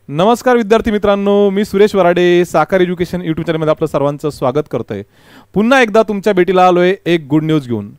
नमस्कार विद्यार्थी मित्रांनो, मी सुरेश वराडे साकार एज्युकेशन यूट्यूब चॅनलमध्ये आपलं सर्वांचं स्वागत करतोय। पुन्हा एकदा तुमच्या भेटीला आलोय एक गुड न्यूज घेऊन।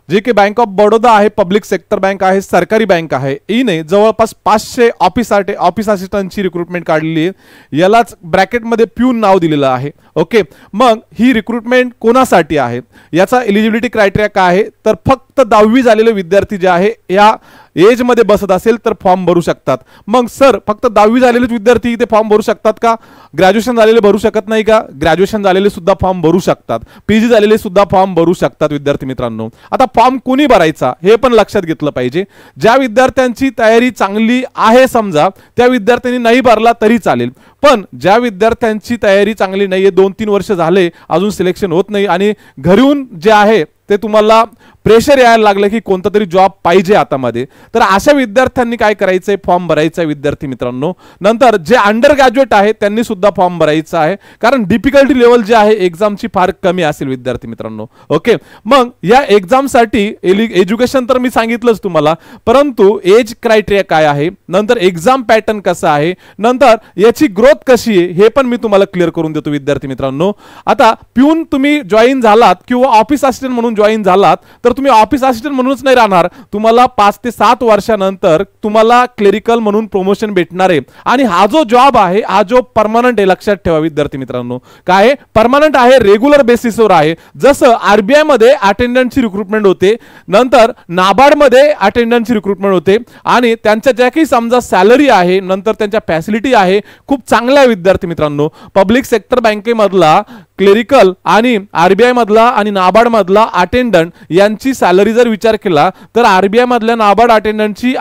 जे की बँक ऑफ बडोदा आहे, पब्लिक सेक्टर बँक आहे, सरकारी बँक आहे, ईने जवळपास 500 ऑफिस असिस्टंटची रिक्रुटमेंट काढलेली आहे। यालाच ब्रॅकेटमध्ये प्यून नाव दिलेलं आहे। ओके, मग ही रिक्रुटमेंट कोणासाठी आहे, याचा एलिजिबिलिटी क्रायटेरिया काय आहे, तर फक्त 10वी झालेले विद्यार्थी जे आहे या एज मध्ये बसत असेल तर फॉर्म भरू शकतात। मग सर फक्त 10वी झालेलेच विद्यार्थी इथे फॉर्म भरू शकतात का? ग्रॅज्युएशन झालेले भरू शकत नाही का? ग्रॅज्युएशन झालेले सुद्धा फॉर्म भरू शकतात, पीजी झालेले सुद्धा फॉर्म भरू शकतात विद्यार्थी मित्रांनो। आता फॉर्म कोणी भरायचा हे पण लक्षात घेतलं पाहिजे। ज्या विद्यार्थ्यांची तयारी चांगली आहे समजा त्या विद्यार्थ्यांनी नाही भरला तरी चालेल, पण ज्या विद्यार्थ्यांची तयारी चांगली नाहीये, 2-3 वर्ष झाले अजून सिलेक्शन होत नाही आणि घरून जे आहे ते तुम्हाला प्रेशर यायला लागलं की कोणता तरी जॉब पाहिजे हातामध्ये, तर अशा विद्यार्थ्यांनी काय करायचंय, फॉर्म भरायचा आहे विद्यार्थी मित्रांनो। नंतर जे अंडर ग्रॅज्युएट आहे त्यांनी सुद्धा फॉर्म भरायचा आहे, कारण डिफिकल्टी लेवल जे आहे एक्झामची फार कमी असेल विद्यार्थी मित्रांनो। ओके, मग या एक्झामसाठी एज्युकेशन तर मी सांगितलंच तुम्हाला, परंतु एज क्रायटेरिया काय आहे, नंतर एक्झाम पॅटर्न कसा आहे, नंतर याची ग्रोथ कशी आहे हे पण मी तुम्हाला क्लिअर करून देतो विद्यार्थी मित्रांनो। आता प्यून तुम्ही जॉईन झालात किंवा ऑफिस असिस्टंट म्हणून जॉईन झालात तर तुम्ही ऑफिस असिस्टंट म्हणूनच नाही राहणार, तुम्हाला 5 ते 7 वर्षानंतर तुम्हाला क्लेरिकल म्हणून प्रमोशन भेटणार आहे। आणि हा जो जॉब आहे हा जो परमनंट आहे, लक्षात ठेवा विद्यार्थी मित्रांनो, काय परमनंट आहे, रेग्युलर बेसिसवर आहे। जसं आरबीआय मध्ये अटेंडंटची रिक्रुटमेंट होते, नंतर नाबार्ड मध्ये अटेंडंटची रिक्रुटमेंट होते आणि त्यांच्या ज्या काही समजा सॅलरी आहे, नंतर त्यांच्या फॅसिलिटी आहे खूप चांगल्या विद्यार्थी मित्रांनो। पब्लिक सेक्टर बँकेमधला क्लेरिकल आणि आरबीआय मधला आणि नाबार्ड मधला अटेंडंट यांची सॅलरी जर विचार केला तर आरबीआय मधल्या नाबार्ड अटेंडंटची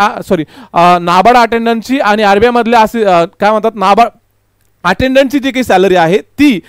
आणि आरबीआय मधल्या काय म्हणतात नाबार्ड अटेंडंटची जी काही सॅलरी आहे ती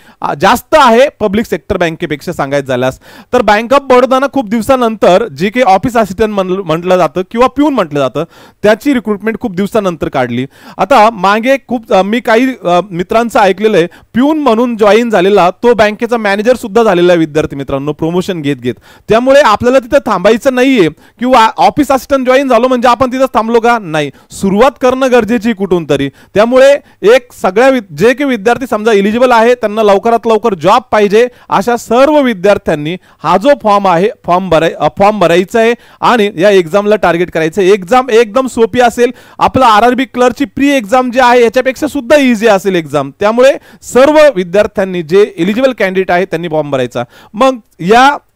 जास्त आहे पब्लिक सेक्टर बँकेपेक्षा सांगायचं झाल्यास। तर बँक ऑफ बडोदाना खूप दिवसानंतर जे काही ऑफिस असिस्टंट म्हटलं जातं किंवा प्यून म्हटलं जातं त्याची रिक्रुटमेंट खूप दिवसानंतर काढली। आता मागे खूप मी काही मित्रांचं ऐकलेलं आहे, प्यून म्हणून जॉईन झालेला तो बँकेचा मॅनेजर सुद्धा झालेला आहे विद्यार्थी मित्रांनो, प्रमोशन घेत त्यामुळे आपल्याला तिथे थांबायचं नाहीये किंवा ऑफिस असिस्टंट जॉईन झालो म्हणजे आपण तिथं थांबलो का, नाही, सुरुवात करणं गरजेची कुठून तरी। त्यामुळे एक सगळ्या जे काही विद्यार्थी समजा एलिजिबल आहे त्यांना लवकरात लवकर जॉब पाहिजे अशा सर्व विद्यार्थ्यांनी हा जो फॉर्म आहे फॉर्म भरायचा आहे आणि या एक्झामला टार्गेट करायचं आहे। एक्झाम एकदम सोपी असेल, आपला आरआरबी क्लर्कची प्री एक्झाम जे आहे याच्यापेक्षा सुद्धा इझी असेल एक्झाम, त्यामुळे सर्व विद्यार्थ्यांनी जे एलिजिबल कॅन्डिडेट आहे त्यांनी फॉर्म भरायचा। मग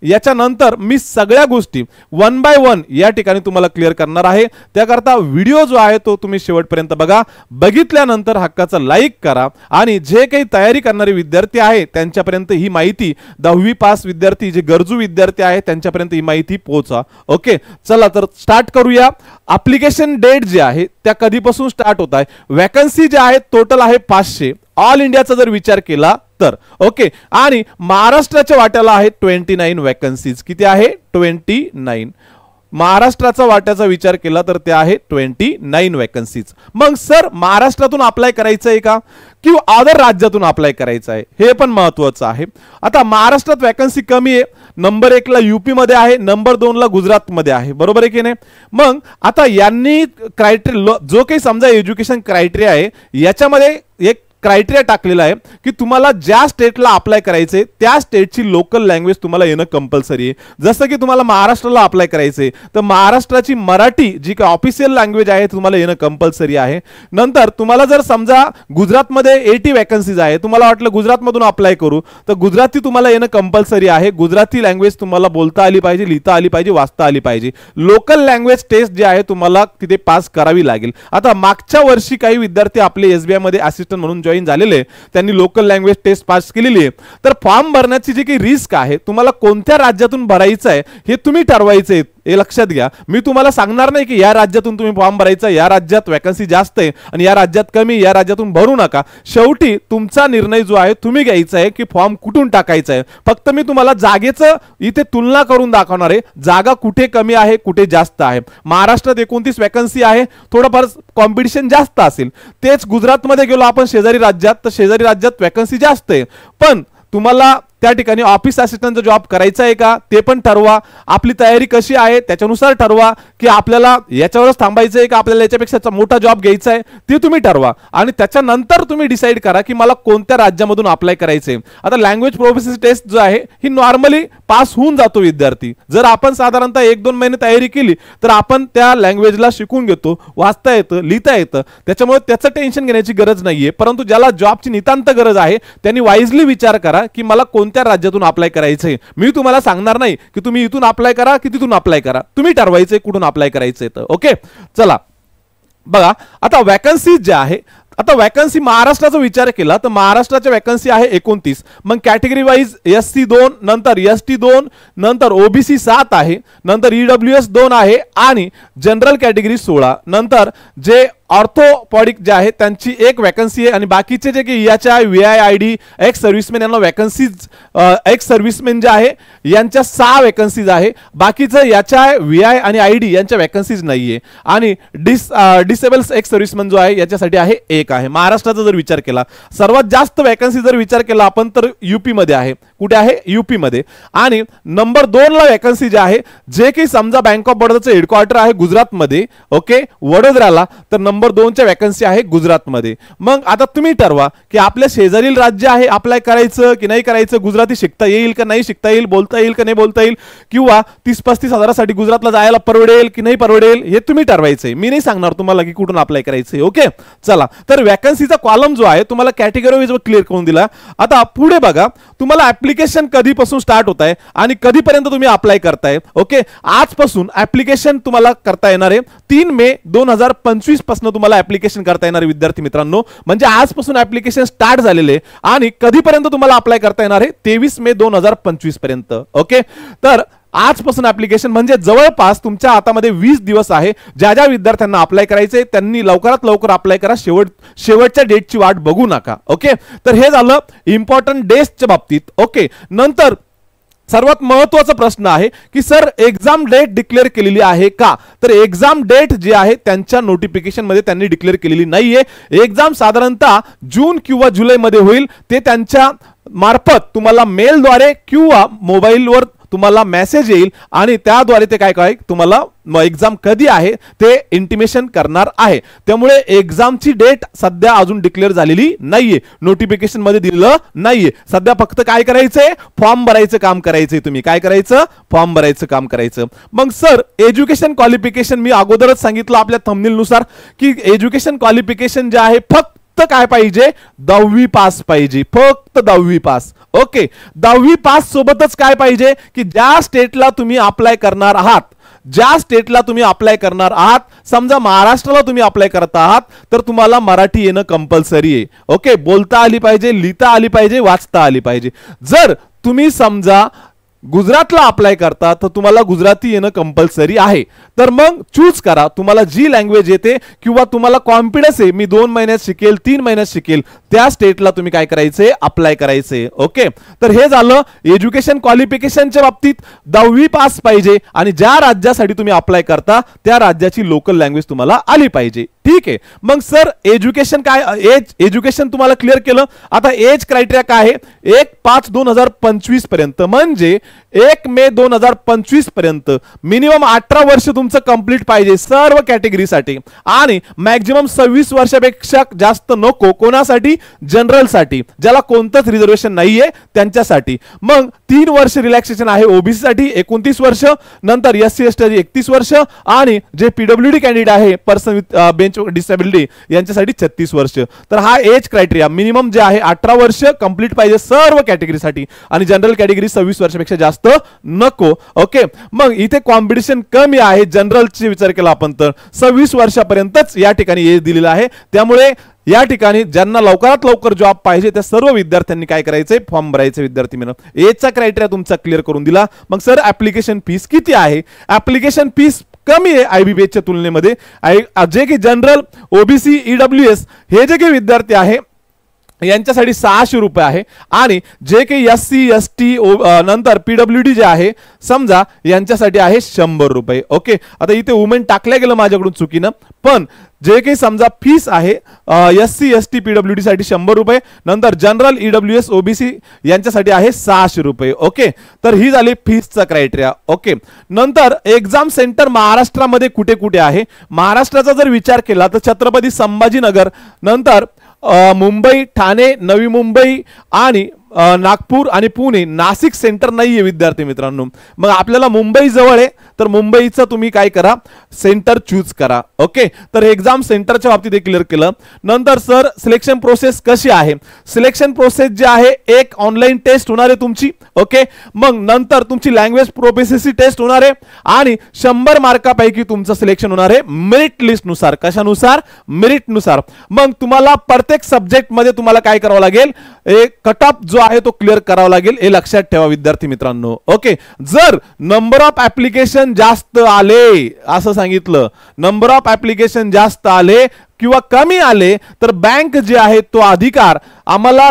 याच्यानंतर मी सगळ्या गोष्टी 1 बाय 1 या ठिकाणी तुम्हाला क्लिअर करणार आहे, त्याकरता व्हिडिओ जो आहे तो तुम्ही शेवटपर्यंत बघा। बघितल्यानंतर हक्काचा लाईक करा आणि जे काही तयारी करणारे विद्यार्थी आहे त्यांच्यापर्यंत ही माहिती, 10वी पास विद्यार्थी जे गरजू विद्यार्थी आहे त्यांच्यापर्यंत ही माहिती पोहोचा। ओके, चला तर स्टार्ट करूया। ऍप्लिकेशन डेट जे आहे त्या कधीपासून स्टार्ट होत आहे, वॅकन्सी जे आहे टोटल आहे 500 ऑल इंडियाचा जर विचार केला तर। ओके, आणि महाराष्ट्राच्या वाट्याला आहे 29 वॅकन्सीज। किती आहे? 29। महाराष्ट्राचा वाट्याचा विचार केला तर ते आहे 29 वॅकन्सीज। मग सर महाराष्ट्रातून अप्लाय करायचं आहे का किंवा अदर राज्यातून अप्लाय करायचं आहे हे पण महत्त्वाचं आहे। आता महाराष्ट्रात वॅकन्सी कमी आहे, नंबर 1 ला यूपी मध्ये आहे, नंबर 2 ला गुजरात मध्ये आहे, बरोबर आहे की नाही। मग आता यांनी क्रायटेरिया जो काही समजा एज्युकेशन क्रायटेरिया आहे याच्यामध्ये एक क्रायटेरिया टाकलेला आहे की तुम्हाला ज्या स्टेटला अप्लाय करायचे त्या स्टेटची लोकल लँग्वेज तुम्हाला येणं कंपल्सरी आहे। जसं की तुम्हाला महाराष्ट्राला अप्लाय करायचे तर महाराष्ट्राची मराठी जी काही ऑफिशियल लँग्वेज आहे तुम्हाला येणं कंपल्सरी आहे। नंतर तुम्हाला जर समजा गुजरातमध्ये 80 वॅकन्सीज आहे, तुम्हाला वाटलं गुजरातमधून अप्लाय करू तर गुजराती तुम्हाला येणं कंपल्सरी आहे। गुजराती लँग्वेज तुम्हाला बोलता आली पाहिजे, लिहिता आली पाहिजे, वाचता आली पाहिजे। लोकल लँग्वेज टेस्ट जे आहे तुम्हाला तिथे पास करावी लागेल। आता मागच्या वर्षी काही विद्यार्थी आपले एसबीआय मध्ये असिस्टंट म्हणून जॉईन झालेले त्यांनी लोकल लँग्वेज टेस्ट पास केलेली आहे। तर फॉर्म भरण्याची जी काही रिस्क आहे, तुम्हाला कोणत्या राज्यातून भरायचं आहे हे तुम्ही ठरवायचं आहे, हे लक्षात घ्या। मी तुम्हाला सांगणार नाही की या राज्यातून तुम्ही फॉर्म भरायचा, या राज्यात वॅकन्सी जास्त आहे आणि या राज्यात कमी, या राज्यातून भरू नका। शेवटी तुमचा निर्णय जो आहे तुम्ही घ्यायचा आहे की फॉर्म कुठून टाकायचा आहे। फक्त मी तुम्हाला जागेचं इथे तुलना करून दाखवणार आहे, जागा कुठे कमी आहे कुठे जास्त आहे। महाराष्ट्रात 29 वॅकन्सी आहे, थोडंफार कॉम्पिटिशन जास्त असेल। तेच गुजरातमध्ये गेलो आपण शेजारी राज्यात तर शेजारी राज्यात वॅकन्सी जास्त आहे, पण तुम्हाला त्या ठिकाणी ऑफिस असिस्टंटचा जॉब करायचा आहे का ते पण ठरवा, आपली तयारी कशी आहे त्याच्यानुसार ठरवा, की आपल्याला याच्यावरच थांबायचं आहे का आपल्याला याच्यापेक्षा मोठा जॉब घ्यायचा आहे ते तुम्ही ठरवा, आणि त्याच्यानंतर तुम्ही डिसाईड करा की मला कोणत्या राज्यामधून अप्लाय करायचे. आता लँग्वेज प्रोफिशियन्सी टेस्ट जो आहे ही नॉर्मली पास होऊन जातो विद्यार्थी. जर आपण साधारणतः 1-2 महिने तयारी केली तर आपण त्या लँग्वेजला शिकून घेतो, वाचता येतं, लिहिता येतं, त्याच्यामुळे त्याचं टेन्शन घेण्याची गरज नाहीये. परंतु ज्याला जॉबची नितांत गरज आहे त्यांनी वाईजली विचार करा की मला कोणत्या राज्यातून अप्लाय करायचंय. मी तुम्हाला सांगणार नाही की तुम्ही इथून अप्लाय करा की तिथून अप्लाय करा, तुम्ही ठरवायचंय कुठून अप्लाय करायचंय. तर ओके चला बघा आता वॅकन्सी ज्या आहे, आता वॅकन्सी महाराष्ट्राचा विचार केला तर महाराष्ट्राच्या वॅकन्सी आहे 29. मग कॅटेगरी वाईज SC 2, नंतर ST 2, नंतर OBC 7 आहे, नंतर EWS 2 आहे आणि जनरल कॅटेगरी 16. नंतर जे ऑर्थोपॉडिक जे आहे त्यांची एक वॅकन्सी आहे आणि बाकीचे जे की EHI, VIID, एक्स सर्व्हिसमॅन यांना वॅकन्सीज, एक्स सर्व्हिसमॅन जे आहे यांच्या 6 वॅकन्सीज आहे. बाकीचं EHI, VI आणि ID यांच्या वॅकन्सीज नाहीये आणि डिसेबल्स एक्स सर्व्हिसमॅन जो आहे याच्यासाठी आहे 1 आहे. महाराष्ट्राचा जर विचार केला सर्वात जास्त वॅकन्सी जर विचार केला आपण तर UP मध्ये आहे. कुठे आहे? UP मध्ये. आणि नंबर 2 ला वॅकन्सी जे आहे जे की समजा बँक ऑफ बडोदाचं हेडक्वार्टर आहे गुजरात मध्ये, ओके वडोदराला, तर नंबर 2 च्या वॅकन्सी आहे गुजरात मध्ये. मग आता तुम्ही ठरवा की आपल्या शेजारील राज्य आहे अप्लाय करायचं की नाही करायचं, गुजराती शिकता येईल का नाही शिकता येईल, बोलता येईल का नाही बोलता येईल, किंवा 30-35 हजारासाठी गुजरातला जायला परवडेल की नाही परवडेल हे तुम्ही ठरवायचंय. मी नाही सांगणार तुम्हाला की कुठून अप्लाय करायचंय. ओके चला, तर वॅकन्सीचा कॉलम जो आहे तुम्हाला कॅटेगरी वाईज क्लिअर करून दिला. आता पुढे बघा तुम्हाला ऍप्लिकेशन कधीपासून स्टार्ट होत आहे आणि कधीपर्यंत तुम्ही अप्लाय करताय. ओके आजपासून ऍप्लिकेशन तुम्हाला करता येणार आहे. 3 मे 2025 पासून तुम्हाला ऍप्लिकेशन करता येणार विद्यार्थी मित्रांनो, म्हणजे आजपासून ऍप्लिकेशन स्टार्ट झालेले आणि कधीपर्यंत तुम्हाला अप्लाय करता येणार आहे 23 मे 2025 पर्यंत. ओके तर आजपासून ऍप्लिकेशन म्हणजे जवळपास तुमच्या हातामध्ये 20 दिवस आहे. ज्या ज्या विद्यार्थ्यांना अप्लाय करायचे त्यांनी लवकरात लवकर अप्लाय करा, शेवटच्या डेटची वाट बघू नका. ओके तर हे झालं इम्पॉर्टंट डेट्सच्या बाबतीत. ओके नंतर सर्वात महत्त्वाचा प्रश्न आहे की सर एक्झाम डेट डिक्लेअर केलेली आहे का, तर एक्झाम डेट जी आहे त्यांच्या नोटिफिकेशन मध्ये त्यांनी डिक्लेअर केलेली नाहीये. एक्झाम साधारणतः जून किंवा जुलैमध्ये होईल. ते त्यांच्या मार्फत तुम्हाला मेलद्वारे किंवा मोबाईलवर तुम्हाला मेसेज येईल आणि त्याद्वारे ते काय तुम्हाला एक्झाम कधी आहे ते इंटिमेशन करणार आहे. त्यामुळे एक्झामची डेट सध्या अजून डिक्लेअर झालेली नाहीये, नोटिफिकेशन मध्ये दिलेलं नाहीये. सध्या फक्त काय करायचंय, फॉर्म भरायचं काम करायचंय. तुम्ही काय करायचं, फॉर्म भरायचं काम करायचं. मग सर एज्युकेशन क्वालिफिकेशन मी अगोदरच सांगितलं आपल्या थंबनेल नुसार की एज्युकेशन क्वालिफिकेशन जे आहे फक्त काय पाहिजे, 10वी पास पाहिजे, फक्त 10वी पास. ओके 10वी पास सोबतच काय पाहिजे की ज्या स्टेटला तुम्ही अप्लाय करणार आहात, ज्या स्टेटला तुम्ही अप्लाय करणार आहात, समजा महाराष्ट्राला तुम्ही अप्लाय करत आहात तर तुम्हाला मराठी येणं कंपल्सरी आहे. ओके बोलता आली पाहिजे, लिहिता आली पाहिजे, वाचता आली पाहिजे. जर तुम्ही समजा गुजरातला अप्लाय करता तर तुम्हाला गुजराती येणं कंपल्सरी आहे. तर मग चूज करा तुम्हाला जी लँग्वेज येते किंवा तुम्हाला कॉन्फिडन्स आहे मी 2 महिन्यात शिकेल, 3 महिन्यात शिकेल, त्या स्टेटला तुम्ही काय करायचंय, अप्लाय करायचंय. ओके तर हे झालं एज्युकेशन क्वालिफिकेशनच्या बाबतीत. 10वी पास पाहिजे आणि ज्या राज्यासाठी तुम्ही अप्लाय करता त्या राज्याची लोकल लँग्वेज तुम्हाला आली पाहिजे. ठीक आहे. मग सर एज्युकेशन काय, एज्युकेशन तुम्हाला क्लिअर केलं. आता एज क्रायटेरिया काय आहे, 1/5/2025 पर्यंत म्हणजे 1 मे 2025 पर्यंत मिनिमम 18 वर्ष तुमचं कंप्लीट पाहिजे सर्व कॅटेगरीसाठी आणि मॅक्झिमम 26 वर्षापेक्षा जास्त नको. कोणासाठी, जनरल साठी, ज्याला कोणतंच रिझर्वेशन नाहीये त्यांच्यासाठी. मग 3 वर्ष रिलॅक्सेशन आहे ओबीसी साठी, 29 वर्ष, नंतर SC ST 31 वर्ष आणि जे PWD कॅन्डिडेट आहे पर्सन विथ बेंच डिसेबिलिटी यांच्यासाठी 36 वर्ष. तर हा एज क्रायटेरिया मिनिमम जे आहे 18 वर्ष कंप्लीट पाहिजे सर्व कॅटेगरीसाठी आणि जनरल कॅटेगरी 26 वर्षापेक्षा जास्त नको. ओके मग इथे कॉम्पिटिशन कमी आहे. जनरलचे विचार केला आपण तर 26 वर्षापर्यंतच या ठिकाणी एज दिलेला आहे. त्यामुळे या ठिकाणी ज्यांना लवकरात लवकर जॉब पाहिजे त्या सर्व विद्यार्थ्यांनी काय करायचंय, फॉर्म भरायचे. विद्यार्थी मित्रांनो एजचा क्रायटेरिया तुमचा क्लिअर करून दिला. मग सर ऍप्लिकेशन फीस किती आहे, ऍप्लिकेशन फीस कमी आहे IBPHच्या तुलनेमध्ये. जे की जनरल, OBC, EWS हे जे काही विद्यार्थी आहे यांच्यासाठी 600 रुपये आहे आणि जे काही SC ST नंतर PWD जे आहे समजा यांच्यासाठी आहे 100 रुपये. ओके, आता इथे वुमेन टाकल्या गेलं माझ्याकडून चुकीनं, पण जे काही समजा फीस आहे SC ST PWD साठी 100 रुपये, नंतर जनरल EWS OBC यांच्यासाठी आहे 600 रुपये. ओके, तर ही झाली फीसचा क्रायटेरिया. ओके, नंतर एक्झाम सेंटर महाराष्ट्रामध्ये कुठे कुठे आहे. महाराष्ट्राचा जर विचार केला तर छत्रपती संभाजीनगर, नंतर मुंबई, ठाणे, नवी मुंबई आणि नागपूर आणि पुणे. नाशिक सेंटर नाहीये विद्यार्थी मित्रांनो. मग आपल्याला मुंबई जवळ आहे तर मुंबईचं तुम्ही काय करा, सेंटर चूज करा. ओके, तर एक्झाम सेंटरच्या बाबतीत क्लिअर केलं. नंतर सर सिलेक्शन प्रोसेस कशी आहे. सिलेक्शन प्रोसेस जी आहे एक ऑनलाईन टेस्ट होणार आहे तुमची. ओके, मग नंतर तुमची लँग्वेज प्रोफिशियन्सी टेस्ट होणार आहे आणि 100 मार्कापैकी तुमचं सिलेक्शन होणार आहे मेरिट लिस्ट नुसार. कशानुसार, मेरिट नुसार. मग तुम्हाला प्रत्येक सब्जेक्ट मध्ये तुम्हाला काय करावं लागेल, एक कट ऑफ जो आहे तो क्लिअर करावा लागेल. हे लक्षात ठेवा विद्यार्थी मित्रांनो. ओके, जर नंबर ऑफ ऍप्लिकेशन जास्त आले असं सांगितलं, नंबर ऑफ ऍप्लिकेशन जास्त आले किंवा कमी आले तर बँक जे आहे तो अधिकार आम्हाला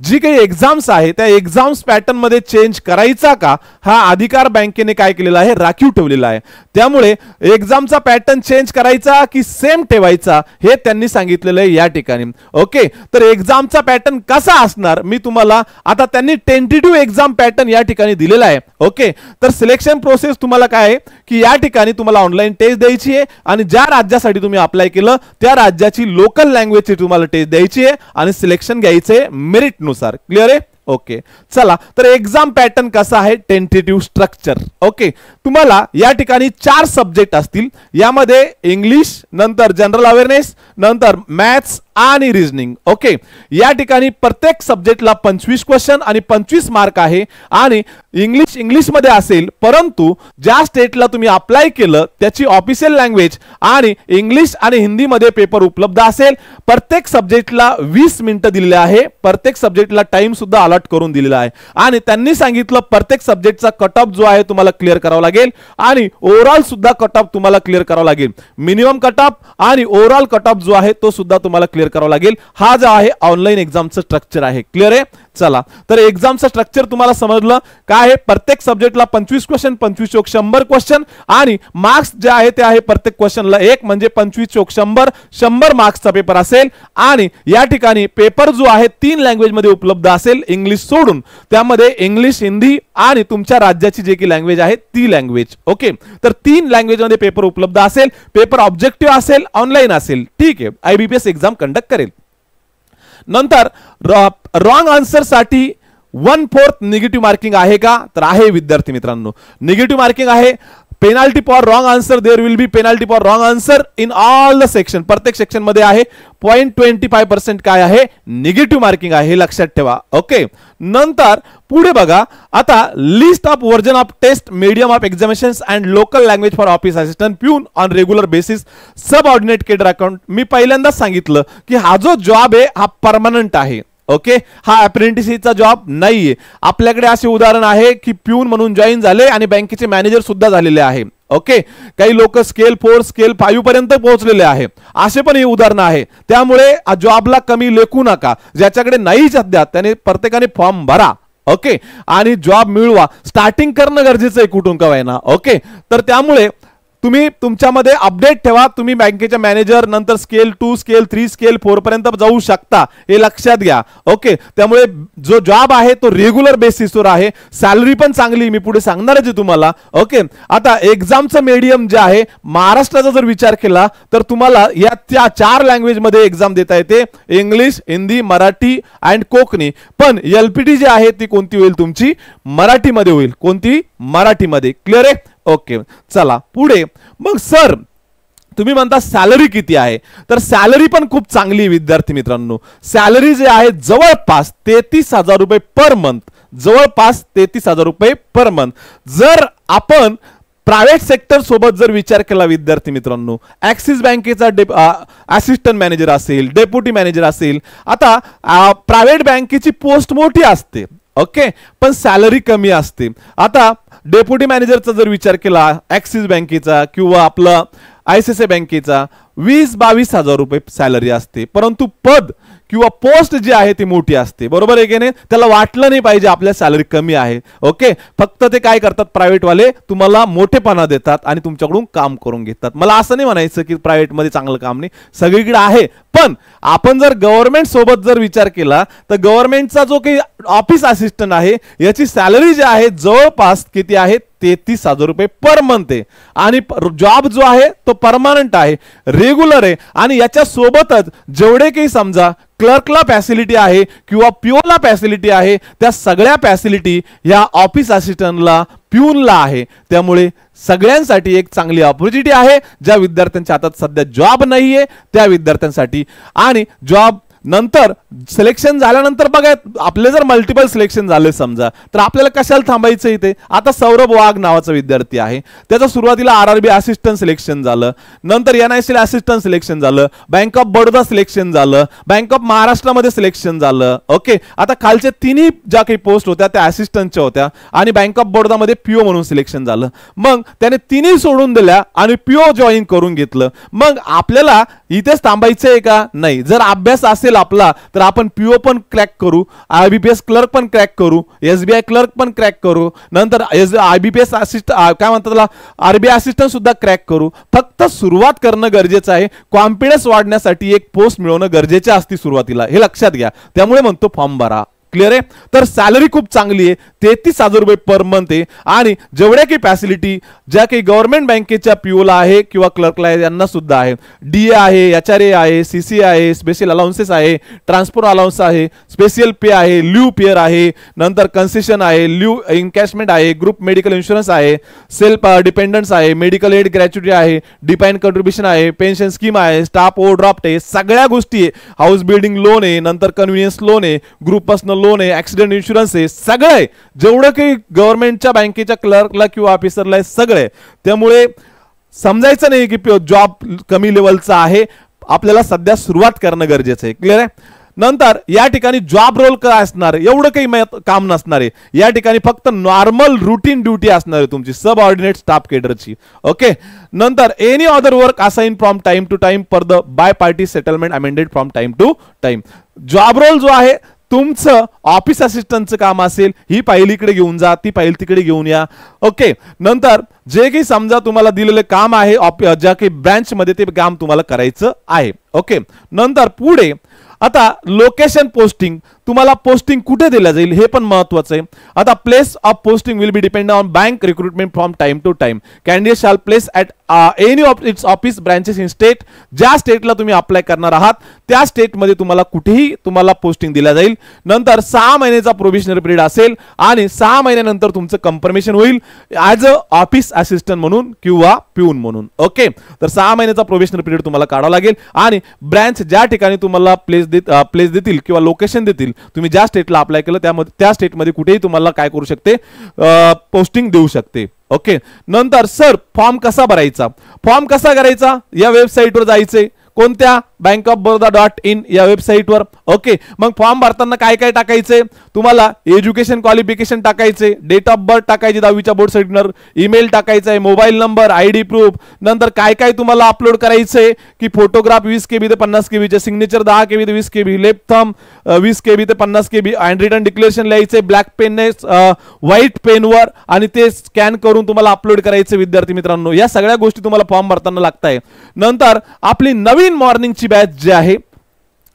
जी काही एक्झाम्स आहे त्या एक्झाम्स पॅटर्न मध्ये चेंज करायचा का, हा अधिकार बँकेने काय केलेला आहे, राखीव ठेवलेला आहे. त्यामुळे एक्झामचा पॅटर्न चेंज करायचा की सेम ठेवायचा हे त्यांनी सांगितलेलं आहे या ठिकाणी. ओके, तर एक्झामचा पॅटर्न कसा असणार मी तुम्हाला आता त्यांनी टेंटेटिव्ह एक्झाम पॅटर्न या ठिकाणी दिलेला आहे. ओके, तर सिलेक्शन प्रोसेस तुम्हाला काय आहे की या ठिकाणी तुम्हाला ऑनलाईन टेस्ट द्यायची आहे आणि ज्या राज्यासाठी तुम्ही अप्लाय केलं त्या राज्याची लोकल लँग्वेजची तुम्हाला टेस्ट द्यायची आहे आणि सिलेक्शन घ्यायचे मेरिट नुसार. क्लिअर आहे. ओके, चला तर एक्झाम पॅटर्न कसा आहे, टेंटेटिव्ह स्ट्रक्चर. ओके, तुम्हाला या ठिकाणी 4 सब्जेक्ट असतील. यामध्ये इंग्लिश, नंतर जनरल अवेअरनेस, नंतर मॅथ्स आणि रिजनिंग. ओके, या ठिकाणी प्रत्येक सब्जेक्टला 25 क्वेश्चन आणि 25 मार्क आहे आणि इंग्लिश मध्ये असेल, परंतु ज्या स्टेटला तुम्ही अप्लाय केलं त्याची ऑफिशियल लँग्वेज आणि इंग्लिश आणि हिंदी मध्ये पेपर उपलब्ध असेल. प्रत्येक सब्जेक्टला 20 मिनिटं दिलेले आहे. प्रत्येक सब्जेक्टला टाइम सुद्धा अलॉट करून दिलेला आहे आणि त्यांनी सांगितलं प्रत्येक सब्जेक्टचा कट ऑफ जो आहे तुम्हाला क्लिअर करावा लागेल आणि ओव्हरऑल सुद्धा कट ऑफ तुम्हाला क्लिअर करावा लागेल. मिनिमम कट ऑफ आणि ओव्हरऑल कट ऑफ जो आहे तो सुद्धा तुम्हाला क्लिअर करावा लागेल. हा जो आहे ऑनलाईन एक्झामचं स्ट्रक्चर आहे. क्लिअर आहे. चला तर एक्झामचं स्ट्रक्चर तुम्हाला समजलं काय आहे. प्रत्येक सब्जेक्टला 25 क्वेश्चन, 25 चौक 100 क्वेश्चन आणि मार्क्स जे आहे ते आहे प्रत्येक क्वेश्चनला 1 म्हणजे 25 चौक 100, 100 मार्क्सचा पेपर असेल आणि या ठिकाणी पेपर जो आहे 3 लँग्वेज मध्ये उपलब्ध असेल इंग्लिश सोडून. त्यामध्ये इंग्लिश, हिंदी आणि तुमच्या राज्याची जे की लँग्वेज आहे ती लँग्वेज. ओके, तर 3 लँग्वेज मध्ये पेपर उपलब्ध असेल. पेपर ऑब्जेक्टिव्ह असेल, ऑनलाईन असेल. ठीक आहे, IBPS एक्झाम कंडक्ट करेल. नंतर रॉंग आन्सर साठी 1/4 निगेटिव्ह मार्किंग आहे का, तर आहे विद्यार्थी मित्रांनो. निगेटिव्ह मार्किंग आहे. Penalty for wrong answer, there will be penalty for wrong answer in all the section. प्रत्येक सेक्शन मध्ये आहे 0.25% काय आहे, निगेटिव्ह मार्किंग आहे. हे लक्षात ठेवा. ओके, नंतर पुढे बघा आता list of version of test, medium of examinations and local language for office assistant, peon on regular basis, subordinate cadre account. मी पहिल्यांदाच सांगितलं की हा जो जॉब आहे हा परमनंट आहे. ओके, हा अप्रेंटिसचा जॉब नाहीये. आपल्याकडे असे उदाहरण आहे की प्यून म्हणून जॉईन झाले आणि बँकेचे मॅनेजर सुद्धा झालेले आहे. ओके, काही लोक स्केल 4, स्केल 5 पर्यंत पोहोचलेले आहे. असे पण हे उदाहरण आहे. त्यामुळे जॉबला कमी लेखू नका. ज्याच्याकडे नाही सध्या त्याने प्रत्येकाने फॉर्म भरा. ओके, आणि जॉब मिळवा. स्टार्टिंग करणं गरजेचं आहे कुठून का होईना. ओके, तर त्यामुळे तुम्ही तुमच्यामध्ये अपडेट ठेवा. तुम्ही बँकेच्या मॅनेजर नंतर स्केल 2, स्केल 3, स्केल 4 पर्यंत जाऊ शकता. हे लक्षात घ्या. ओके, त्यामुळे जो जॉब आहे तो रेग्युलर बेसिसवर आहे. सॅलरी पण चांगली मी पुढे सांगणारच आहे तुम्हाला. ओके, आता एक्झामचं मीडियम जे आहे महाराष्ट्राचा जर विचार केला तर तुम्हाला या त्या 4 लँग्वेज मध्ये एक्झाम देता येते. English, Hindi, Marathi and Konkani. पण LPT जी आहे ती कोणती होईल तुमची, मराठीमध्ये होईल. कोणती, मराठीमध्ये. क्लिअर आहे. ओके, चला पुढे. मग सर तुम्ही म्हणता सॅलरी किती आहे, तर सॅलरी पण खूप चांगली विद्यार्थी मित्रांनो. सॅलरी जे आहे जवळपास 33,000 रुपये पर मंथ. जवळपास 33,000 रुपये पर मंथ. जर आपण प्रायव्हेट सेक्टर सोबत जर विचार केला विद्यार्थी मित्रांनो, ऍक्सिस बँकेचा असिस्टंट मॅनेजर असेल, डेप्युटी मॅनेजर असेल. आता प्रायव्हेट बँकेची पोस्ट मोठी असते. ओके, पण सॅलरी कमी असते. आता डेप्युटी मॅनेजरचा जर विचार केला ऍक्सिस बँकेचा किंवा आपला ICICI बँकेचा 20-22 हजार रुपये सॅलरी असते, परंतु पद किंवा पोस्ट जी आहे ती मोठी असते, बरोबर आहे की नाही? त्याला वाटलं नाही पाहिजे आपल्या सॅलरी कमी आहे. ओके, फक्त ते काय करतात, प्रायव्हेट वाले तुम्हाला मोठेपणा देतात आणि तुमच्याकडून काम करून घेतात. मला असं नाही म्हणायचं की प्रायव्हेट मध्ये चांगलं काम नाही, सगळीकडे आहे. पण आपण जर गव्हर्नमेंट सोबत जर विचार केला तर गव्हर्नमेंटचा जो काही ऑफिस असिस्टंट आहे याची सॅलरी जी आहे जवळपास किती आहे, 33,000 रुपये पर मंथ आहे. आणि जॉब जो आहे तो परमनंट आहे, रेग्युलर आहे. आणि याच्या सोबतच जेवढे काही समजा क्लर्कला फॅसिलिटी आहे किंवा पिओला फॅसिलिटी आहे, त्या सगळ्या फॅसिलिटी या ऑफिस असिस्टंटला, पिऊनला आहे. त्यामुळे सगळ्यांसाठी एक चांगली ऑपॉर्च्युनिटी आहे. ज्या विद्यार्थ्यांच्या हातात सध्या जॉब नाहीये त्या विद्यार्थ्यांसाठी. आणि जॉब नंतर सिलेक्शन झाल्यानंतर बघा, आपले जर मल्टिपल सिलेक्शन झाले समजा, तर आपल्याला कशाला थांबायचं इथे? आता सौरभ वाघ नावाचा विद्यार्थी आहे, त्याचं सुरुवातीला RRB असिस्टंट सिलेक्शन झालं, नंतर NIC असिस्टंट सिलेक्शन झालं, बँक ऑफ बडोदा सिलेक्शन झालं, बँक ऑफ महाराष्ट्रामध्ये सिलेक्शन झालं. ओके, आता खालचे तिन्ही ज्या काही पोस्ट होत्या त्या असिस्टंटच्या होत्या आणि बँक ऑफ बडोदामध्ये PO म्हणून सिलेक्शन झालं. मग त्याने तिन्ही सोडून दिल्या आणि PO जॉईन करून घेतलं. मग आपल्याला इथेच थांबायचं आहे का? नाही. जर अभ्यास असेल आपला तर आपण PO पण क्रॅक करू, IBPS क्लर्क पण क्रॅक करू, SBI क्लर्क पण क्रॅक करू, नंतर IBPS असिस्टंट काय म्हणतात त्याला, RBI असिस्टंट सुद्धा क्रॅक करू. फक्त सुरुवात करणं गरजेचं आहे. कॉन्फिडन्स वाढण्यासाठी एक पोस्ट मिळवणं गरजेचं असते सुरुवातीला, हे लक्षात घ्या. त्यामुळे म्हणतो फॉर्म भरा. क्लिअर आहे? तर सॅलरी खूप चांगली आहे, 33,000 रुपये पर मंथ आहे. आणि जेवढ्या काही फॅसिलिटी ज्या काही गव्हर्नमेंट बँकेच्या POला आहे किंवा क्लर्कला आहे यांना सुद्धा आहे. DA आहे, HRA आहे, CCA आहे, स्पेशल अलाउन्सेस आहे, ट्रान्सपोर्ट अलाउन्स आहे, स्पेशल पे आहे, लिव्ह पेअर आहे, नंतर कन्सेशन आहे, लिव्ह इनकॅशमेंट आहे, ग्रुप मेडिकल इन्शुरन्स आहे, सेल्फ डिपेंडन्स आहे, मेडिकल एड ग्रॅच्युटी आहे, डिफाईन कंट्रीब्युशन आहे, पेन्शन स्कीम आहे, स्टाफ ओव्हरड्राफ्ट आहे, सगळ्या गोष्टी आहे. हाऊस बिल्डिंग लोन आहे, नंतर कन्व्हिनियन्स लोन आहे, ग्रुप पर्सनल लोन आहे, ऍक्सिडेंट इन्शुरन्स आहे, सगळं आहे. जेवढं काही गव्हर्नमेंटच्या बँकेच्या क्लर्कला किंवा ऑफिसरला आहे सगळं आहे. त्यामुळे समजायचं नाही की जॉब कमी लेवलचा आहे, आपल्याला सध्या सुरुवात करणं गरजेचं आहे. क्लिअर आहे? नंतर या ठिकाणी जॉब रोल काय असणार आहे, एवढं काही काम नसणार आहे. या ठिकाणी फक्त नॉर्मल रुटीन ड्युटी असणार आहे तुमची सब ऑर्डिनेट स्टाफ केडरची. ओके, नंतर any other work assign from time to time per the bipartite settlement amended from time to time. Job role जो आहे तुमचं ऑफिस असिस्टंटचं काम असेल, ही फाईल इकडे घेऊन जा, ती फाईल तिकडे घेऊन या. ओके, नंतर जे काही समजा तुम्हाला दिलेलं काम आहे ज्या काही ब्रँच मध्ये ते काम तुम्हाला करायचं आहे. ओके, नंतर पुढे आता लोकेशन पोस्टिंग, तुम्हाला पोस्टिंग कुठे दिलं जाईल हे पण महत्त्वाचं आहे. आता place of posting will be depend on bank recruitment from time to time. Candidate shall place at any of its office branches in state. ज्या स्टेटला तुम्ही अप्लाय करणार आहात त्या स्टेटमध्ये तुम्हाला कुठेही तुम्हाला पोस्टिंग दिल्या जाईल. नंतर 6 महिन्याचा प्रोबेशनरी पिरियड असेल आणि 6 महिन्यानंतर तुमचं कन्फर्मेशन होईल ॲज अ ऑफिस असिस्टंट म्हणून किंवा पिऊन म्हणून. ओके, तर 6 महिन्याचा प्रोबेशनरी पिरियड तुम्हाला काढावा लागेल. आणि ब्रँच ज्या ठिकाणी तुम्हाला प्लेस देतील किंवा लोकेशन देतील, तुम्ही ज्या स्टेटला अप्लाय केलं त्यामध्ये त्या स्टेटमध्ये कुठेही तुम्हाला काय करू शकते, पोस्टिंग देऊ शकते. ओके, नंतर सर फॉर्म कसा भरायचा, फॉर्म कसा करायचा, या वेबसाईटवर जायचे, कोणत्या bankofbaroda.in या वेबसाईटवर. ओके, मग फॉर्म भरताना काय काय टाकायचे, तुम्हाला एज्युकेशन क्वालिफिकेशन टाकायचे, डेट ऑफ बर्थ टाकायची, 10वीच्या बोर्ड सर्टिफिकेट, ईमेल टाकायचा आहे, मोबाईल नंबर, ID प्रूफ. नंतर काय काय तुम्हाला अपलोड करायचंय की फोटोग्राफ 20 KB ते 50 KB चे, सिग्नेचर 10 KB ते 20 KB, लेफ्ट थंब 20 KB ते 50 KB, हँड रिटन डिक्लेरेशन लिहायचे ब्लॅक पेनने व्हाईट पेनवर आणि ते स्कॅन करून तुम्हाला अपलोड करायचे. विद्यार्थी मित्रांनो, या सगळ्या गोष्टी तुम्हाला फॉर्म भरताना लागत आहे. नंतर आपली नवीन मॉर्निंगची बॅच जी आहे,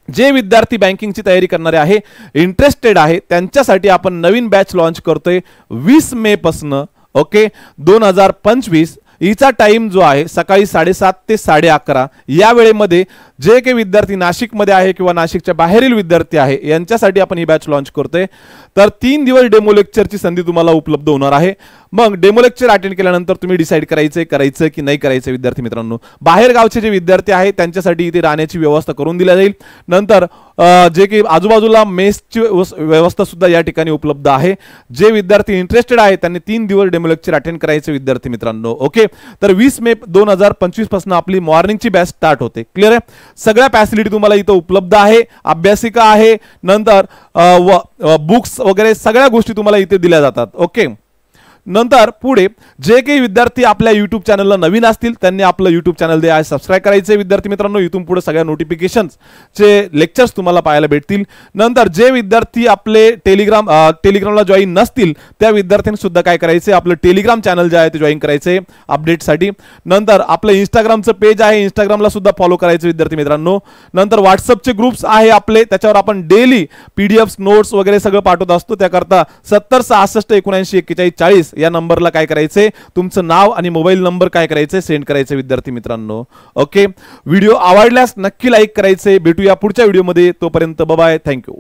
जे विद्यार्थी बँकिंगची तयारी करणारे आहे, इंटरेस्टेड आहे, त्यांच्यासाठी आपण नवीन बॅच लॉन्च करतोय 20 मे पासून. ओके, 2025. हिचा टाइम जो आहे सकाळी 7:30 ते 11:30 या वेळेमध्ये जे काही विद्यार्थी नाशिकमध्ये आहे किंवा नाशिकच्या बाहेरील विद्यार्थी आहे यांच्यासाठी आपण ही बॅच लॉन्च करतोय. तर 3 दिवस डेमो लेक्चरची संधी तुम्हाला उपलब्ध होणार आहे. मग डेमो लेक्चर अटेंड केल्यानंतर तुम्ही डिसाईड करायचं की नाही करायचं. विद्यार्थी मित्रांनो, बाहेर गावचे जे विद्यार्थी आहेत त्यांच्यासाठी इथे राहण्याची व्यवस्था करून दिली जाईल. नंतर जे काही आजूबाजूला मेसची व्यवस्था सुद्धा या ठिकाणी उपलब्ध आहे. जे विद्यार्थी इंटरेस्टेड आहेत त्यांनी 3 दिवस डेमो लेक्चर अटेंड करायचे. विद्यार्थी मित्रांनो, ओके, तर 20 मे 2025 पासून आपली मॉर्निंगची बॅच स्टार्ट होते. क्लिअर आहे? सगळ्या फॅसिलिटी तुम्हाला इथं उपलब्ध आहे, अभ्यासिका आहे, नंतर बुक्स वगैरे सगळ्या गोष्टी तुम्हाला इथे दिल्या जातात. ओके, नंतर पुढे जे काही विद्यार्थी आपल्या युट्यूब चॅनलला नवीन असतील त्यांनी आपलं युट्यूब चॅनल जे आहे सबस्क्राईब करायचे विद्यार्थी मित्रांनो. इथून पुढे सगळ्या नोटिफिकेशनचे लेक्चर्स तुम्हाला पाहायला भेटतील. नंतर जे विद्यार्थी आपले टेलिग्रामला जॉईन नसतील त्या विद्यार्थ्यांनी सुद्धा काय करायचे, आपलं टेलिग्राम चॅनल जे आहे ते जॉईन करायचे अपडेटसाठी. नंतर आपलं इंस्टाग्रामचं पेज आहे, इंस्टाग्रामला सुद्धा फॉलो करायचे विद्यार्थी मित्रांनो. नंतर व्हॉट्सअपचे ग्रुप्स आहे आपले, त्याच्यावर आपण डेली पीडीएफ नोट्स वगैरे सगळं पाठवत असतो. त्याकरता 70 66 79 41 40 या नंबरला काय करायचे, तुमचं नाव आणि मोबाईल नंबर काय करायचे सेंड करायचे विद्यार्थी मित्रांनो. ओके, व्हिडिओ आवडल्यास नक्की लाईक करायचे. भेटूया पुढच्या व्हिडिओमध्ये, तोपर्यंत बाय बाय, थँक्यू.